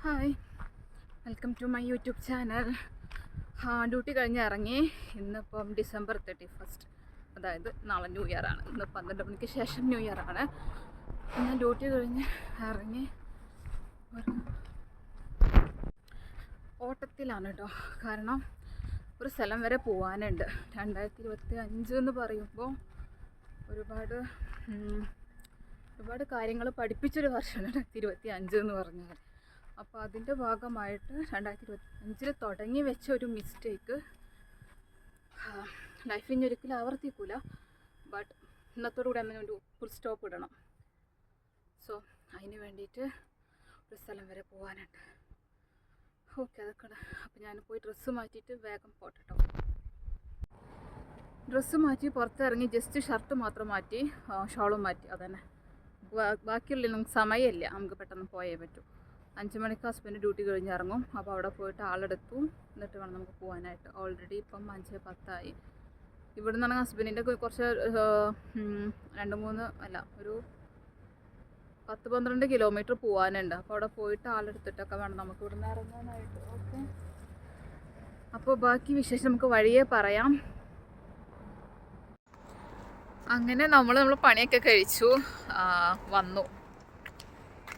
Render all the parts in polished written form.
Hi, welcome to my YouTube channel. Duty കഴിഞ്ഞ് ഇറങ്ങി. ഇന്നിപ്പം December 31, അതായത് നാളെ ന്യൂ ഇയർ ആണ്. ഇന്ന് 12 മണിക്ക് ശേഷം ന്യൂ ഇയർ ആണ്. ഞാൻ ഡ്യൂട്ടി കഴിഞ്ഞ് ഇറങ്ങി ഒരു ഓട്ടത്തിലാണ് കേട്ടോ. കാരണം ഒരു സ്ഥലം വരെ പോകാനുണ്ട്. 2025 എന്ന് പറയുമ്പോൾ ഒരുപാട് കാര്യങ്ങൾ പഠിപ്പിച്ചൊരു വർഷമാണ് 2025 എന്ന് പറഞ്ഞാൽ. അപ്പോൾ അതിൻ്റെ ഭാഗമായിട്ട് 2025 തുടങ്ങി വെച്ച ഒരു മിസ്റ്റേക്ക് ലൈഫിൽ ഇനി ഒരിക്കലും ആവർത്തിക്കൂല. ബട്ട് ഇന്നത്തോടുകൂടി അങ്ങനെ ഒരു ഫുൾ സ്റ്റോപ്പ് ഇടണം. സോ അതിന് വേണ്ടിയിട്ട് ഒരു സ്ഥലം വരെ പോകാനുണ്ട്. ഓക്കെ, അതൊക്കെ. അപ്പോൾ ഞാൻ പോയി ഡ്രസ്സ് മാറ്റിയിട്ട് വേഗം പോട്ടോ. ഡ്രസ്സ് മാറ്റി പുറത്തിറങ്ങി ജസ്റ്റ് ഷർട്ട് മാത്രം മാറ്റി, ഷോളും മാറ്റി. അതന്നെ, ബാക്കിയുള്ള നമുക്ക് സമയമില്ല, നമുക്ക് പെട്ടെന്ന് പോയേ പറ്റൂ. 5 മണിക്ക് ഹസ്ബൻഡ് ഡ്യൂട്ടി കഴിഞ്ഞ് ഇറങ്ങും. അപ്പോൾ അവിടെ പോയിട്ട് ആളെടുത്തു, എന്നിട്ട് വേണം നമുക്ക് പോകാനായിട്ട്. ഓൾറെഡി ഇപ്പം 5:10 ഇവിടെ നിന്നാണ് ഹസ്ബൻഡിൻ്റെ കുറച്ച് ഒരു 10-12 കിലോമീറ്റർ പോകാനുണ്ട്. അപ്പോൾ അവിടെ പോയിട്ട് ആളെടുത്തിട്ടൊക്കെ വേണം നമുക്ക് ഇവിടെ നിന്ന് ഇറങ്ങാനായിട്ട്. ഓക്കെ, അപ്പോൾ ബാക്കി വിശേഷം നമുക്ക് വഴിയേ പറയാം. അങ്ങനെ നമ്മൾ പണിയൊക്കെ കഴിച്ചു വന്നു.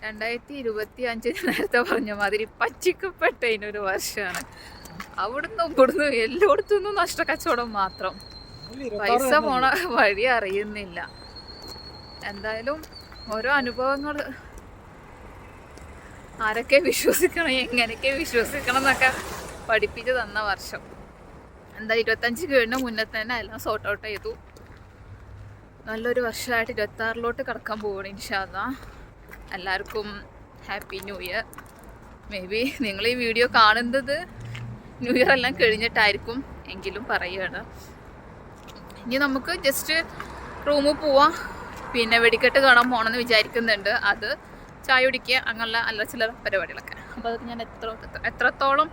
2025 നേരത്തെ പറഞ്ഞ മാതിരി പറ്റിക്കപ്പെട്ടതിനൊരു വർഷമാണ്. അവിടുന്ന് ഇവിടുന്ന് എല്ലായിടത്തുനിന്നും നഷ്ടക്കച്ചവടം മാത്രം. പൈസ പോണ വഴി അറിയുന്നില്ല. എന്തായാലും ഓരോ അനുഭവങ്ങൾ ആരൊക്കെ വിശ്വസിക്കണം, എങ്ങനെയൊക്കെ വിശ്വസിക്കണം എന്നൊക്കെ പഠിപ്പിച്ച് തന്ന വർഷം. എന്താ 25 കഴിഞ്ഞ മുന്നേ തന്നെ എല്ലാം സോർട്ട് ഔട്ട് ചെയ്തു. നല്ലൊരു വർഷമായിട്ട് 26 കടക്കാൻ പോവുകയാണ് ഇൻഷാ അല്ലാഹ്. എല്ലാവർക്കും happy new year. May be നിങ്ങൾ ഈ വീഡിയോ കാണുന്നത് ന്യൂ ഇയർ എല്ലാം കഴിഞ്ഞിട്ടായിരിക്കും, എങ്കിലും പറയുകയാണ്. ഇനി നമുക്ക് ജസ്റ്റ് റൂമിൽ പോവാം, പിന്നെ വെടിക്കെട്ട് കാണാൻ പോകണമെന്ന് വിചാരിക്കുന്നുണ്ട്. അത് ചായ കുടിക്കുക, അങ്ങനെയുള്ള അല്ല ചില പരിപാടികളൊക്കെ. അപ്പോൾ അതൊക്കെ ഞാൻ എത്രത്തോളം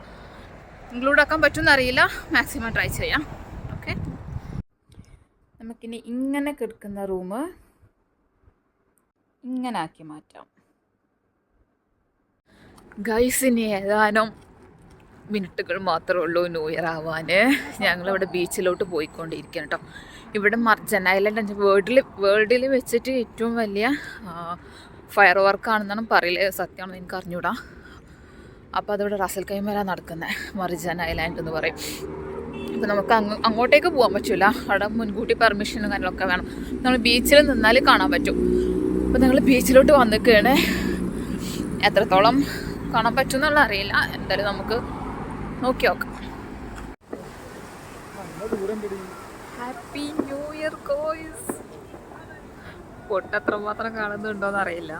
ഇൻക്ലൂഡ് ആക്കാൻ പറ്റുമെന്ന് അറിയില്ല. മാക്സിമം ട്രൈ ചെയ്യാം. ഓക്കെ, നമുക്കിനി ഇങ്ങനെ കിടക്കുന്ന റൂം ഇങ്ങനെ ആക്കി മാറ്റാം. ഗൈസിന് ഏതാനും മിനിറ്റുകൾ മാത്രമേ ഉള്ളൂ ന്യൂ ഇയർ ആവാൻ. ഞങ്ങളിവിടെ ബീച്ചിലോട്ട് പോയിക്കൊണ്ടിരിക്കുകയാണ് കേട്ടോ. ഇവിടെ മർജൻ ഐലൻഡ് വേൾഡിൽ വെച്ചിട്ട് ഏറ്റവും വലിയ ഫയർ വർക്കാണെന്നാണ് പറയല്. സത്യമാണെന്ന് എനിക്ക് അറിഞ്ഞൂടാ. അപ്പോൾ അതിവിടെ റാസൽ കൈമല നടക്കുന്നത് മർജൻ ഐലാൻഡ് എന്ന് പറയും. അപ്പോൾ നമുക്ക് അങ്ങോട്ടേക്ക് പോകാൻ പറ്റില്ല, അവിടെ മുൻകൂട്ടി പെർമിഷനും കാര്യങ്ങളൊക്കെ വേണം. നമ്മൾ ബീച്ചിൽ നിന്നാൽ കാണാൻ പറ്റും. അപ്പോൾ ഞങ്ങൾ ബീച്ചിലോട്ട് വന്നിക്കുകയാണ്. എത്രത്തോളം കാണാൻ പറ്റും എന്നുള്ള അറിയില്ല. എന്തായാലും നമുക്ക് നോക്കി നോക്കാം. Happy new year guys. പൊട്ടത്രമാത്രം കാണുന്നുണ്ടോയെന്ന് അറിയില്ല.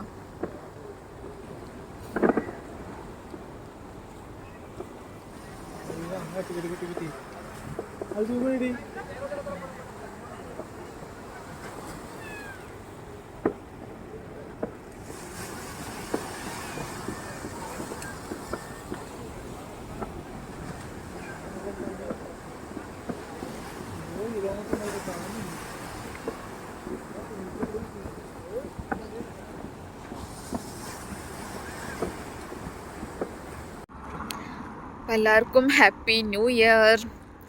എല്ലാവർക്കും ഹാപ്പി ന്യൂ ഇയർ.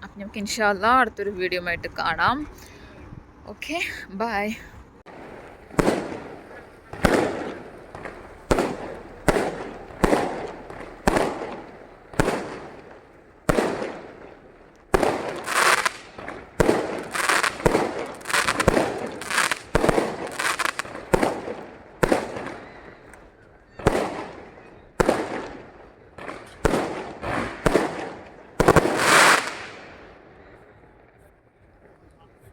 അപ്പം നമുക്ക് ഇൻഷാ അല്ലാഹ് അടുത്തൊരു വീഡിയോ ആയിട്ട് കാണാം. Okay, by.